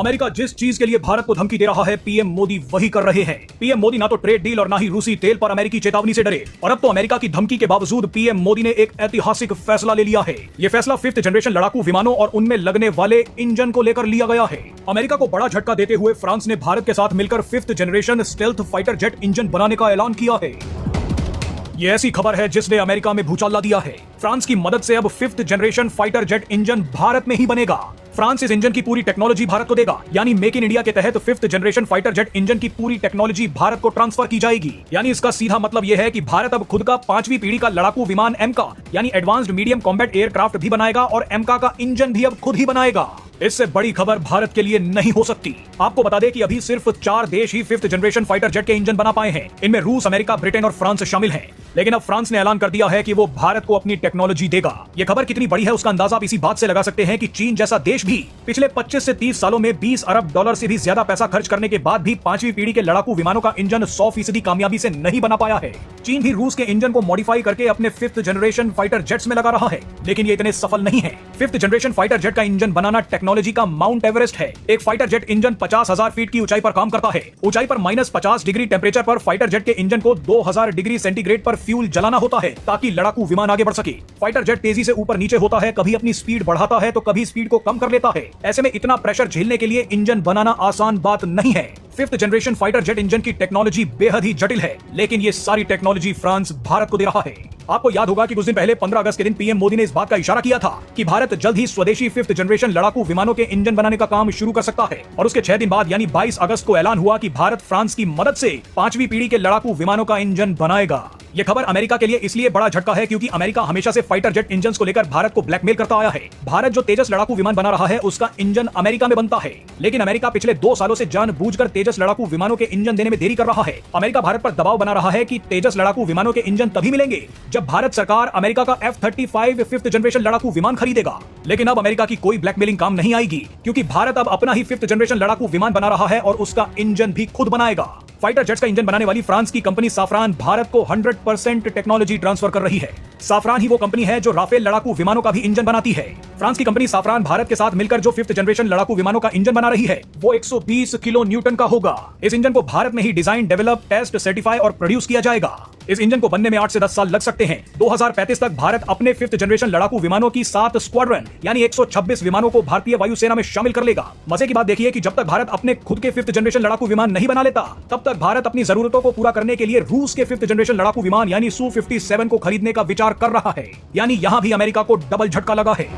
America जिस चीज के लिए भारत को धमकी दे रहा है, पीएम मोदी वही कर रहे हैं। पीएम मोदी ना तो ट्रेड डील और ना ही रूसी तेल पर अमेरिकी चेतावनी से डरे, और अब तो अमेरिका की धमकी के बावजूद पीएम मोदी ने एक ऐतिहासिक फैसला ले लिया है। ये फैसला 5th जनरेशन लड़ाकू विमानों और उनमें लगने वाले इंजन को लेकर लिया गया है। अमेरिका को बड़ा झटका देते हुए फ्रांस ने भारत के साथ मिलकर 5th generation stealth fighter jet engine बनाने का ऐलान किया है। ये ऐसी खबर है जिसने अमेरिका में भूचाल ला दिया है। फ्रांस की मदद से अब 5th generation fighter jet engine Bharat में ही बनेगा। फ्रांस इस इंजन की पूरी टेक्नोलॉजी भारत को देगा, यानी मेक इन इंडिया के तहत 5th generation fighter jet engine की पूरी टेक्नोलॉजी भारत को ट्रांसफर की जाएगी। यानी इसका सीधा मतलब यह है कि भारत अब खुद का 5वीं पीढ़ी का लड़ाकू विमान एमका यानी एडवांस्ड मीडियम कॉम्बैट एयरक्राफ्ट भी बनाएगा और एमका का इंजन भी अब खुद ही बनाएगा। इससे बड़ी खबर भारत के लिए नहीं हो सकती। आपको बता दें कि अभी सिर्फ 4 देश ही 5th जनरेशन फाइटर जेट के इंजन बना पाए हैं। इनमें रूस, अमेरिका, ब्रिटेन और फ्रांस शामिल हैं। लेकिन अब फ्रांस ने ऐलान कर दिया है कि वो भारत को अपनी टेक्नोलॉजी देगा। ये खबर कितनी बड़ी है उसका अंदाजा आप इसी बात से लगा सकते हैं कि चीन जैसा देश भी पिछले 25 से 30 सालों में $20 अरब से भी ज्यादा पैसा खर्च करने के बाद भी 5वीं पीढ़ी के लड़ाकू विमानों का इंजन 100% कामयाबी से नहीं बना पाया है। चीन भी रूस के इंजन को मॉडिफाई करके अपने 5th जनरेशन फाइटर जेट्स में लगा रहा है, लेकिन ये इतने सफल नहीं है। 5th जनरेशन फाइटर जेट का इंजन बनाना टेक्नोलॉजी का माउंट एवरेस्ट है। एक फाइटर जेट इंजन 50,000 फीट की ऊंचाई पर काम करता है। ऊंचाई पर -50 डिग्री टेम्परेचर पर फाइटर जेट के इंजन को 2000 डिग्री सेंटीग्रेड पर फ्यूल जलाना होता है ताकि लड़ाकू विमान आगे बढ़ सके। फाइटर जेट तेजी से ऊपर नीचे होता है, कभी अपनी स्पीड बढ़ाता है तो कभी स्पीड को कम कर लेता है। ऐसे में इतना प्रेशर झेलने के लिए इंजन बनाना आसान बात नहीं है। 5th generation fighter jet engine की टेक्नोलॉजी बेहद ही जटिल है, लेकिन ये सारी टेक्नोलॉजी फ्रांस भारत को दे रहा है। आपको याद होगा कि कुछ दिन पहले 15 अगस्त के दिन पीएम मोदी ने इस बात का इशारा किया था कि भारत जल्द ही स्वदेशी 5th जनरेशन लड़ाकू विमानों के इंजन बनाने का काम शुरू कर सकता है। और उसके 6 दिन बाद यानी 22 अगस्त को ऐलान हुआ कि भारत फ्रांस की मदद से 5वीं पीढ़ी के लड़ाकू विमानों का इंजन बनाएगा। ये खबर अमेरिका के लिए इसलिए बड़ा झटका है क्योंकि अमेरिका हमेशा से फाइटर जेट इंजन को लेकर भारत को ब्लैकमेल करता आया है। भारत जो तेजस लड़ाकू विमान बना रहा है उसका इंजन अमेरिका में बनता है, लेकिन अमेरिका पिछले 2 सालों से जानबूझकर तेजस लड़ाकू विमानों के इंजन देने में देरी कर रहा है। अमेरिका भारत पर दबाव बना रहा है कि तेजस लड़ाकू विमानों के इंजन तभी मिलेंगे जब भारत सरकार अमेरिका का F-35 5th जनरेशन लड़ाकू विमान खरीदेगा। लेकिन अब अमेरिका की कोई ब्लैकमेलिंग काम नहीं आएगी क्योंकि भारत अब अपना ही 5th जनरेशन लड़ाकू विमान बना रहा है और उसका इंजन भी खुद बनाएगा। फाइटर जेट्स का इंजन बनाने वाली फ्रांस की कंपनी साफरान भारत को 100% टेक्नोलॉजी ट्रांसफर कर रही है। साफरान ही वो कंपनी है जो राफेल लड़ाकू विमानों का भी इंजन बनाती है। फ्रांस की कंपनी साफरान भारत के साथ मिलकर जो 5th जनरेशन लड़ाकू विमानों का इंजन बना रही है वो 120 किलो न्यूटन का होगा। इस इंजन को भारत में ही डिजाइन, डेवलप, टेस्ट, सर्टिफाई और प्रोड्यूस किया जाएगा। इस इंजन को बनने में 8 से 10 साल लग सकते हैं। 2035 तक भारत अपने 5th जनरेशन लड़ाकू विमानों की 7 स्क्वाड्रन यानी 126 विमानों को भारतीय वायुसेना में शामिल कर लेगा। मजे की बात देखिए कि जब तक भारत अपने खुद के 5th जनरेशन लड़ाकू विमान नहीं बना लेता, तब तक भारत अपनी जरूरतों को पूरा करने के लिए रूस के 5th जनरेशन लड़ाकू विमान यानी Su-57 को खरीदने का विचार कर रहा है। यानी यहाँ भी अमेरिका को डबल झटका लगा है।